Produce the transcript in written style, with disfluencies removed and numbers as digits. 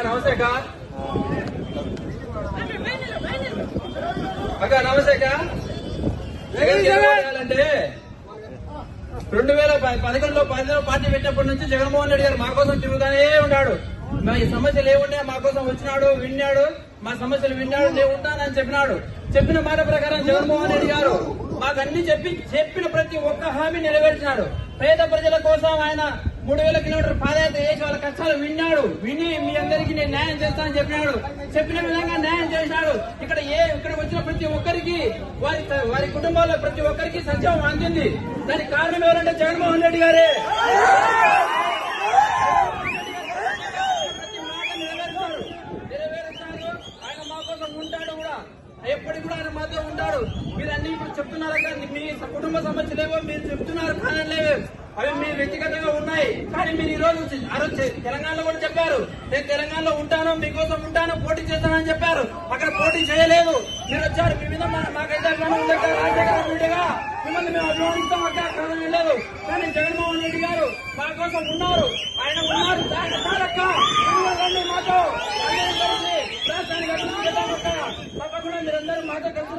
నమస్తే అక్క. అక్క నమస్తే అక్క. అంటే 2011లో పార్టీ పెట్టినప్పటి నుంచి జగన్మోహన్ రెడ్డి గారు మా కోసం తిరుగుతానే ఉన్నాడు. ఈ సమస్యలు ఏముండే మా కోసం వచ్చినాడు, విన్నాడు, మా సమస్యలు విన్నాడు, నేను ఉంటానని చెప్పినాడు. చెప్పిన మాట ప్రకారం జగన్మోహన్ రెడ్డి గారు మాకు అన్ని చెప్పిన ప్రతి ఒక్క హామీ నెరవేర్చినాడు. పేద ప్రజల కోసం ఆయన 3000 కిలోమీటర్ పాదయాత్ర చేసి వాళ్ళ కష్టాలు విని మీ అందరికీ నేను న్యాయం చేస్తానని చెప్పినాడు. చెప్పిన విధంగా న్యాయం చేసినాడు. ఇక్కడ వచ్చిన ప్రతి ఒక్కరికి వారి కుటుంబాల్లో ప్రతి ఒక్కరికి సంక్షేమం అందింది. దానికి కారణం ఎవరంటే జగన్మోహన్ రెడ్డి గారే. నెరవేరుస్తాడు. ఆయన మా కోసం ఉంటాడు కూడా, ఎప్పటికి కూడా ఆయన మాతో ఉంటాడు. మీరు అన్ని ఇప్పుడు చెప్తున్నారు కానీ మీ కుటుంబ సమస్యలేవో మీరు చెప్తున్నారు, కారణలేవో అవి మీ వ్యక్తిగతంగా ఉన్నాయి. కానీ మీరు ఈ రోజు తెలంగాణలో కూడా చెప్పారు, నేను తెలంగాణలో ఉంటాను, మీకోసం ఉంటాను, పోటీ చేస్తానని చెప్పారు. అక్కడ పోటీ చేయలేదు. మీరు వచ్చారు, మీ మీద మాకైతే రాజశేఖర రెడ్డిగా మిమ్మల్ని మేము అభిమానిస్తాం. అక్కడ కారణం లేదు. కానీ జగన్మోహన్ రెడ్డి గారు మా కోసం ఉన్నారు. ఆయన ఉన్నారు. మాతో రాష్ట్రానికి తప్పకుండా మీరందరూ మాతో కలిసి